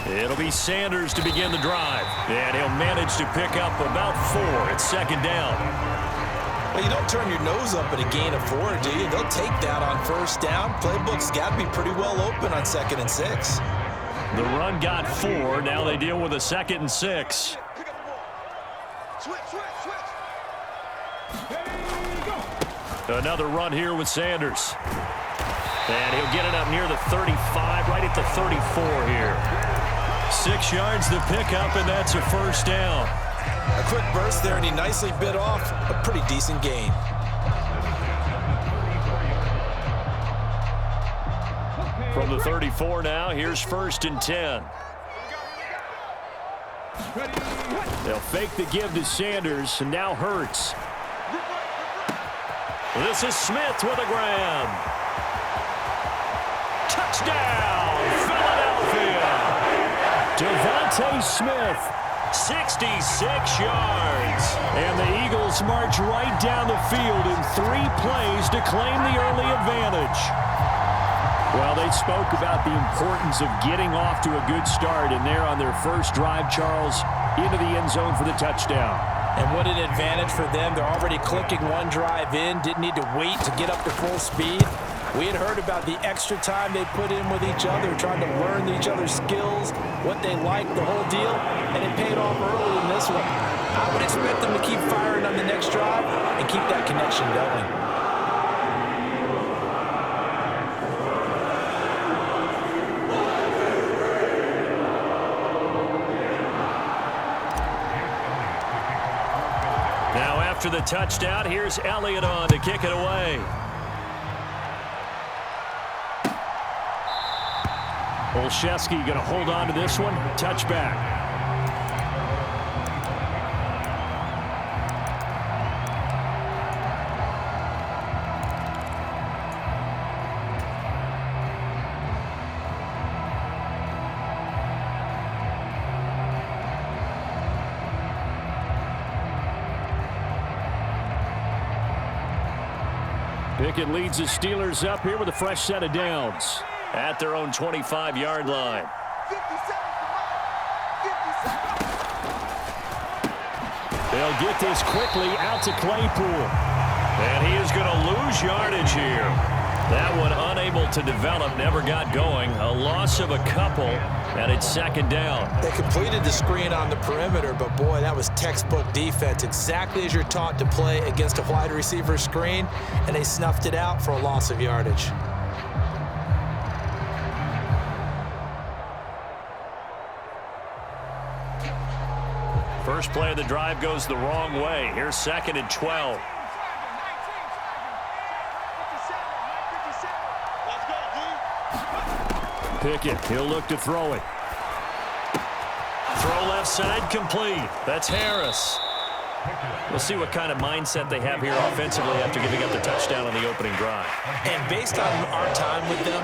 It'll be Sanders to begin the drive. And he'll manage to pick up about 4 at second down. Well, you don't turn your nose up at a gain of 4, do you? They'll take that on first down. Playbook's got to be pretty well open on 2nd and 6. The run got 4. Now they deal with a 2nd and 6. Another run here with Sanders. And he'll get it up near the 35, right at the 34 here. 6 yards to pick up, and that's a first down. A quick burst there, and he nicely bit off a pretty decent gain. From the 34 now, here's 1st and 10. They'll fake the give to Sanders, and now Hurts. This is Smith with a grab. Touchdown, Philadelphia! Devontae Smith, 66 yards. And the Eagles march right down the field in 3 plays to claim the early advantage. Well, they spoke about the importance of getting off to a good start, and they're on their first drive, Charles, into the end zone for the touchdown. And what an advantage for them. They're already clicking 1 drive in, didn't need to wait to get up to full speed. We had heard about the extra time they put in with each other, trying to learn each other's skills, what they like, the whole deal, and it paid off early in this one. I would expect them to keep firing on the next drive and keep that connection going. Now after the touchdown, here's Elliott on to kick it away. Olszewski going to hold on to this one. Touchback. Pickett leads the Steelers up here with a fresh set of downs at their own 25-yard line. They'll get this quickly out to Claypool. And he is going to lose yardage here. That one unable to develop, never got going. A loss of a couple, and it's 2nd down. They completed the screen on the perimeter, but boy, that was textbook defense. Exactly as you're taught to play against a wide receiver screen, and they snuffed it out for a loss of yardage. First play of the drive goes the wrong way. Here's 2nd and 12. Pickett, he'll look to throw it. Throw left side, complete. That's Harris. We'll see what kind of mindset they have here offensively after giving up the touchdown on the opening drive. And based on our time with them,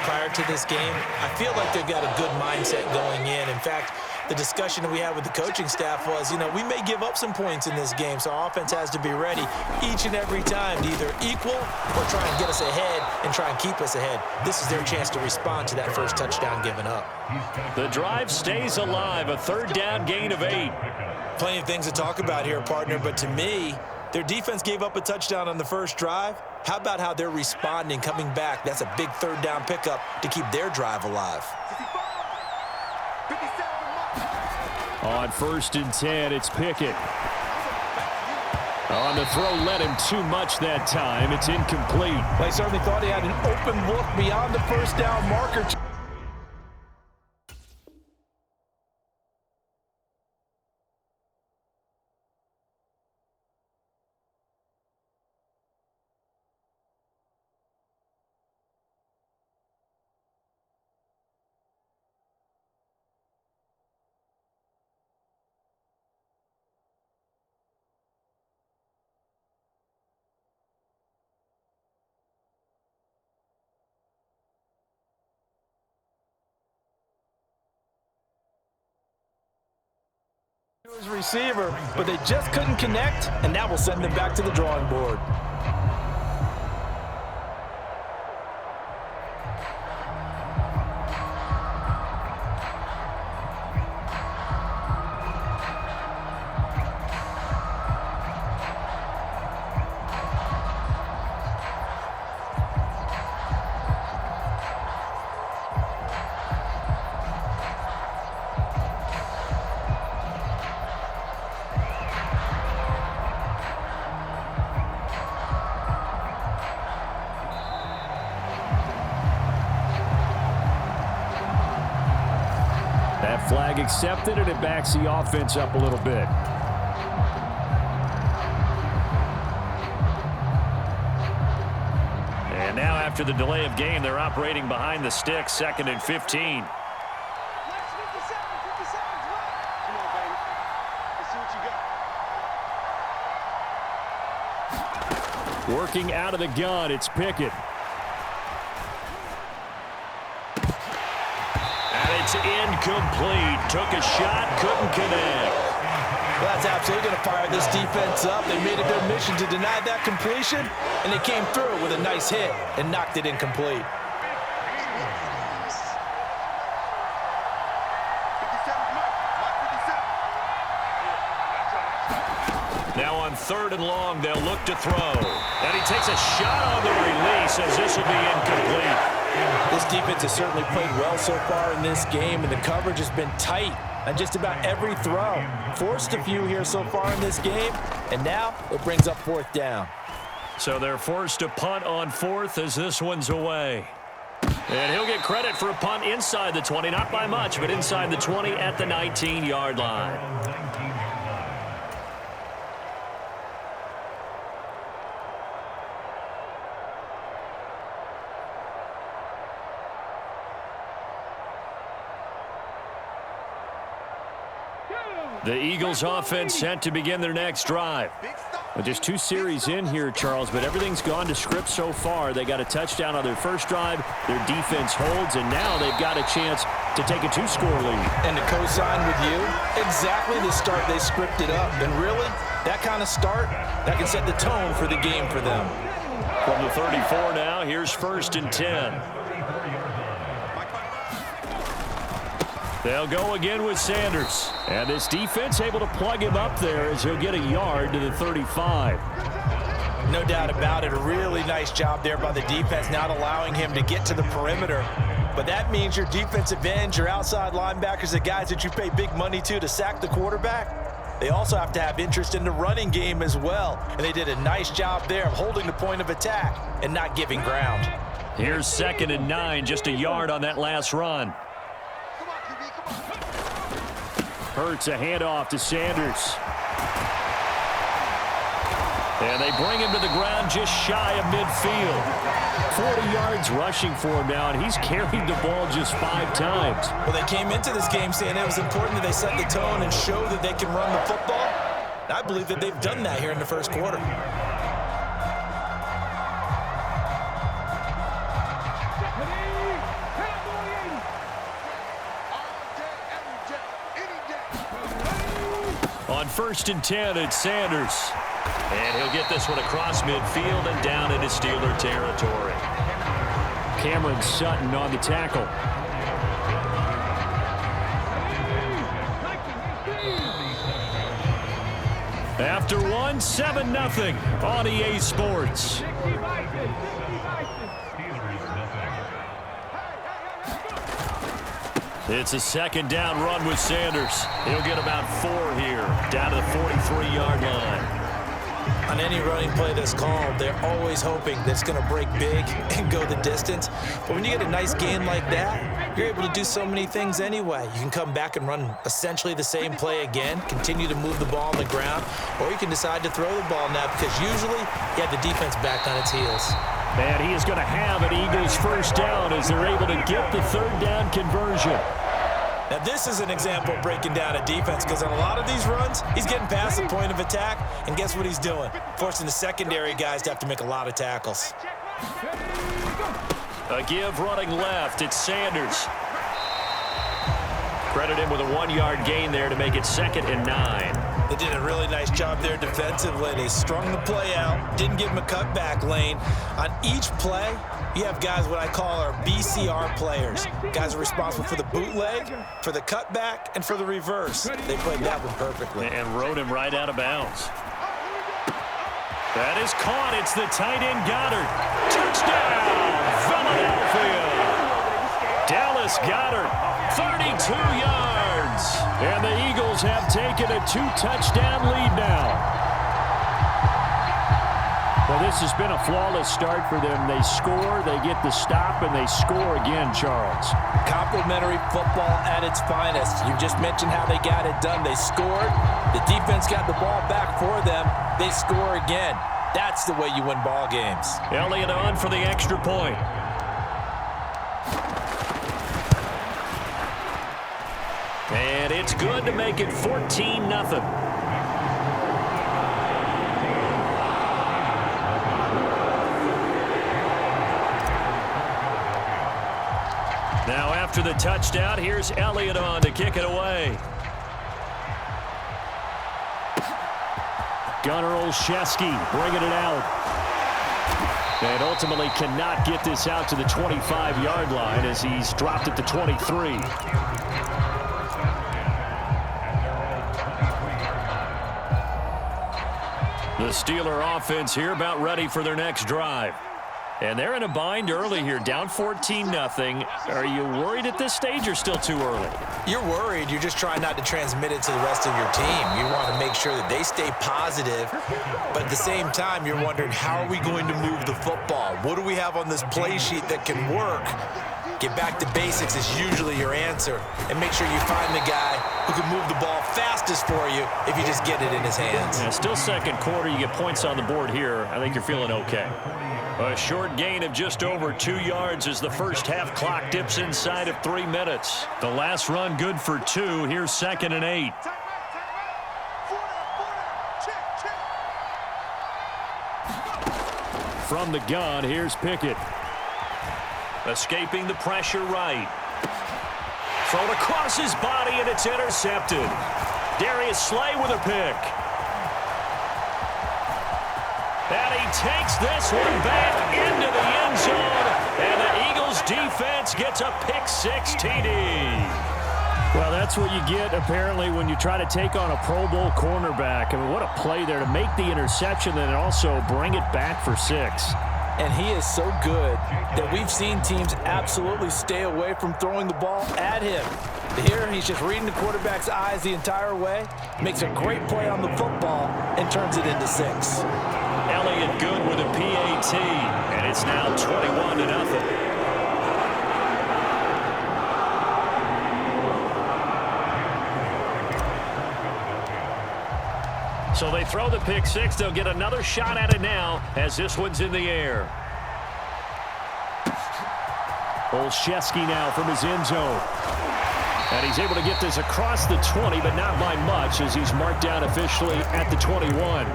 prior to this game, I feel like they've got a good mindset going in. In fact, the discussion that we had with the coaching staff was, we may give up some points in this game, so our offense has to be ready each and every time to either equal or try and get us ahead and try and keep us ahead. This is their chance to respond to that first touchdown given up. The drive stays alive, a 3rd down gain of 8. Plenty of things to talk about here, partner, but to me, their defense gave up a touchdown on the first drive. How about how they're responding, coming back? That's a big 3rd down pickup to keep their drive alive. On 1st and 10, it's Pickett. On the throw, led him too much that time. It's incomplete. They certainly thought he had an open look beyond the first down marker. His receiver, but they just couldn't connect, and that will send them back to the drawing board. That flag accepted, and it backs the offense up a little bit. And now after the delay of game, they're operating behind the sticks, 2nd and 15. Working out of the gun, it's Pickett. And it's incomplete. Took a shot, couldn't connect. Well, that's absolutely going to fire this defense up. They made it their mission to deny that completion, and they came through with a nice hit and knocked it incomplete. Now on 3rd and long, they'll look to throw. And he takes a shot on the release as this will be incomplete. This defense has certainly played well so far in this game, and the coverage has been tight on just about every throw. Forced a few here so far in this game, and now it brings up 4th down. So they're forced to punt on 4th as this one's away. And he'll get credit for a punt inside the 20, not by much, but inside the 20 at the 19-yard line. The Eagles offense set to begin their next drive. Well, just 2 series in here, Charles, but everything's gone to script so far. They got a touchdown on their first drive. Their defense holds, and now they've got a chance to take a 2-score lead. And to co-sign with you, exactly the start they scripted up. And really, that kind of start, that can set the tone for the game for them. From the 34 now, here's 1st and 10. They'll go again with Sanders. And this defense able to plug him up there as he'll get a yard to the 35. No doubt about it. A really nice job there by the defense, not allowing him to get to the perimeter. But that means your defensive ends, your outside linebackers, the guys that you pay big money to sack the quarterback, they also have to have interest in the running game as well. And they did a nice job there of holding the point of attack and not giving ground. Here's 2nd and 9, just a yard on that last run. Hurts a handoff to Sanders. And they bring him to the ground just shy of midfield. 40 yards rushing for him now, and he's carried the ball just 5 times. Well, they came into this game saying it was important that they set the tone and show that they can run the football. And I believe that they've done that here in the first quarter. On 1st and 10, it's Sanders. And he'll get this one across midfield and down into Steeler territory. Cameron Sutton on the tackle. After 7-0 on EA Sports. It's a 2nd down run with Sanders. He'll get about 4 here, down to the 43-yard line. On any running play that's called, they're always hoping that it's going to break big and go the distance. But when you get a nice gain like that, you're able to do so many things anyway. You can come back and run essentially the same play again, continue to move the ball on the ground, or you can decide to throw the ball now because usually you have the defense back on its heels. And he is going to have an Eagles 1st down as they're able to get the 3rd down conversion. Now, this is an example of breaking down a defense because on a lot of these runs, he's getting past the point of attack, and guess what he's doing? Forcing the secondary guys to have to make a lot of tackles. A give running left. It's Sanders. Credit him with a 1-yard gain there to make it 2nd and 9. They did a really nice job there defensively. They strung the play out, didn't give him a cutback lane. On each play, you have guys what I call our BCR players. Guys are responsible for the bootleg, for the cutback, and for the reverse. They played that one perfectly. And rode him right out of bounds. That is caught. It's the tight end Goddard. Touchdown, Philadelphia. Dallas Goddard, 32 yards. And the Eagles have taken a 2-touchdown lead now. Well, this has been a flawless start for them. They score, they get the stop, and they score again, Charles. Complimentary football at its finest. You just mentioned how they got it done. They scored. The defense got the ball back for them. They score again. That's the way you win ball games. Elliott on for the extra point. And it's good to make it 14-0. Now after the touchdown, here's Elliott on to kick it away. Gunnar Olszewski bringing it out. And ultimately cannot get this out to the 25-yard line as he's dropped at the 23. The Steeler offense here about ready for their next drive. And they're in a bind early here, down 14-0. Are you worried at this stage or still too early? You're worried. You're just trying not to transmit it to the rest of your team. You want to make sure that they stay positive. But at the same time, you're wondering, how are we going to move the football? What do we have on this play sheet that can work? Get back to basics is usually your answer. And make sure you find the guy who can move the ball fastest for you if you just get it in his hands. Yeah, still second quarter. You get points on the board here. I think you're feeling okay. A short gain of just over 2 yards as the first half clock dips inside of 3 minutes. The last run good for 2. Here's 2nd and 8. From the gun, here's Pickett. Escaping the pressure right. Thrown across his body, and it's intercepted. Darius Slay with a pick. And he takes this one back into the end zone. And the Eagles defense gets a pick-6 TD. Well, that's what you get, apparently, when you try to take on a Pro Bowl cornerback. I mean, what a play there to make the interception and also bring it back for 6. And he is so good that we've seen teams absolutely stay away from throwing the ball at him. Here, he's just reading the quarterback's eyes the entire way, makes a great play on the football, and turns it into 6. Elliott good with a PAT, and it's now 21-0. So they throw the pick-6. They'll get another shot at it now as this one's in the air. Olszewski now from his end zone. And he's able to get this across the 20, but not by much as he's marked down officially at the 21.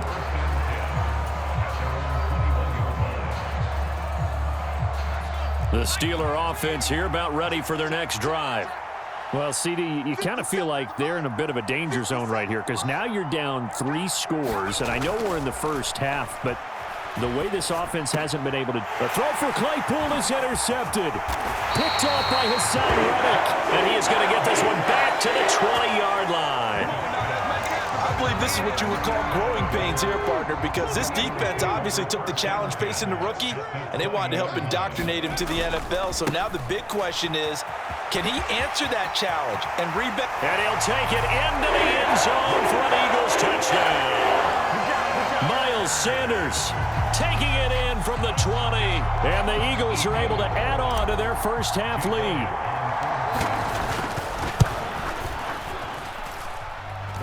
The Steeler offense here about ready for their next drive. Well, CD, you kind of feel like they're in a bit of a danger zone right here because now you're down 3 scores, and I know we're in the first half, but the way this offense hasn't been able to throw for Claypool is intercepted. Picked off by Hassan Reddick, and he is going to get this one back to the 20-yard line. I believe this is what you would call growing pains here, partner, because this defense obviously took the challenge facing the rookie, and they wanted to help indoctrinate him to the NFL. So now the big question is, can he answer that challenge and rebound? And he'll take it into the end zone for an Eagles touchdown. Miles Sanders taking it in from the 20. And the Eagles are able to add on to their first half lead.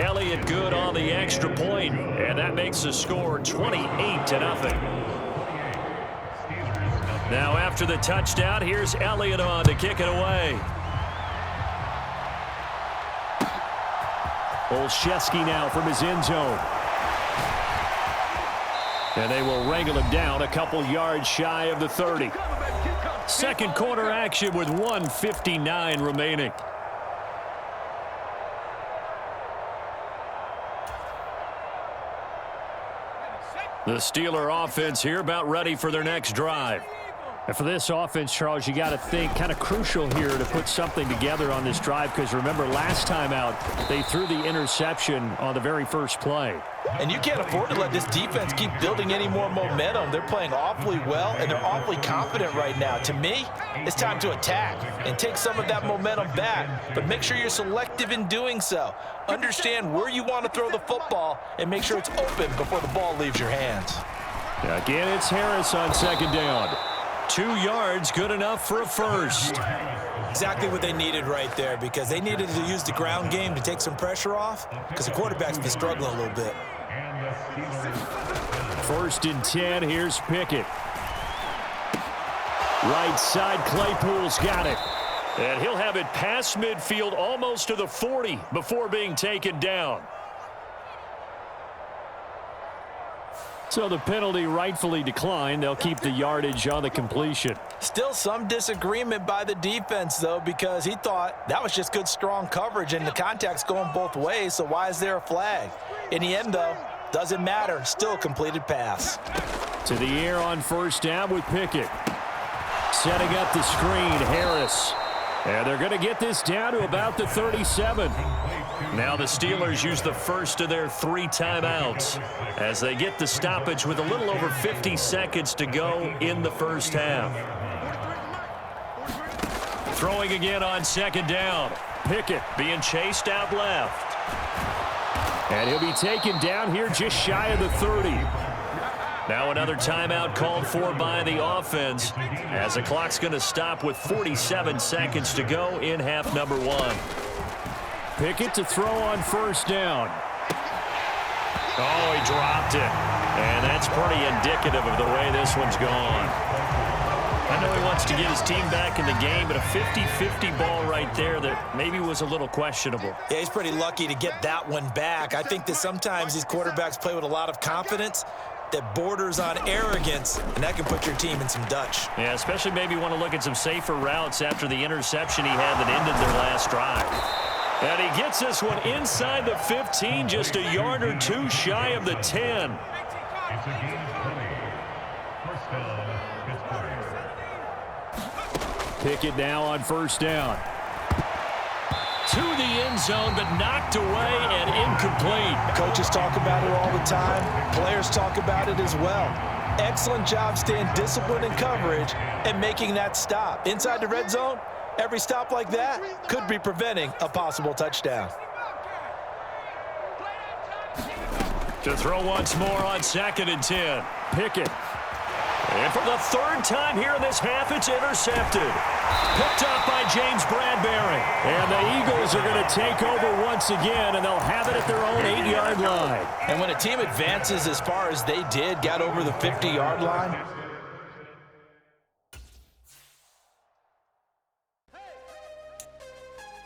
Elliott good on the extra point, and that makes the score 28-0. Now after the touchdown, here's Elliott on to kick it away. Olszewski now from his end zone. And they will wrangle him down a couple yards shy of the 30. Second quarter action with 1:59 remaining. The Steeler offense here about ready for their next drive. And for this offense, Charles, you got to think kind of crucial here to put something together on this drive because remember last time out they threw the interception on the very first play. And you can't afford to let this defense keep building any more momentum. They're playing awfully well, and they're awfully confident right now. To me, it's time to attack and take some of that momentum back, but make sure you're selective in doing so. Understand where you want to throw the football and make sure it's open before the ball leaves your hands. Again, it's Harris on second down. 2 yards, good enough for a first. Exactly what they needed right there, because they needed to use the ground game to take some pressure off, because the quarterback's been struggling a little bit. 1st and 10, here's Pickett. Right side, Claypool's got it. And he'll have it past midfield, almost to the 40, before being taken down. So the penalty rightfully declined. They'll keep the yardage on the completion. Still some disagreement by the defense, though, because he thought that was just good, strong coverage, and the contact's going both ways, so why is there a flag? In the end, though, doesn't matter. Still a completed pass. To the air on 1st down with Pickett. Setting up the screen, Harris. And they're going to get this down to about the 37. Now the Steelers use the first of their 3 timeouts as they get the stoppage with a little over 50 seconds to go in the first half. Throwing again on 2nd down. Pickett being chased out left. And he'll be taken down here just shy of the 30. Now another timeout called for by the offense as the clock's going to stop with 47 seconds to go in half number 1. Pickett to throw on 1st down. Oh, he dropped it. And that's pretty indicative of the way this one's gone. I know he wants to get his team back in the game, but a 50-50 ball right there that maybe was a little questionable. Yeah, he's pretty lucky to get that one back. I think that sometimes these quarterbacks play with a lot of confidence that borders on arrogance, and that can put your team in some Dutch. Yeah, especially maybe want to look at some safer routes after the interception he had that ended their last drive. And he gets this one inside the 15, just a yard or 2 shy of the 10. Pickett now on 1st down. To the end zone, but knocked away and incomplete. Coaches talk about it all the time. Players talk about it as well. Excellent job staying disciplined in coverage and making that stop. Inside the red zone, every stop like that could be preventing a possible touchdown. To throw once more on 2nd and 10. Pickett. And for the 3rd time here in this half, it's intercepted. Picked up by James Bradbury. And the Eagles are going to take over once again, and they'll have it at their own 8-yard line. And when a team advances as far as they did, got over the 50-yard line,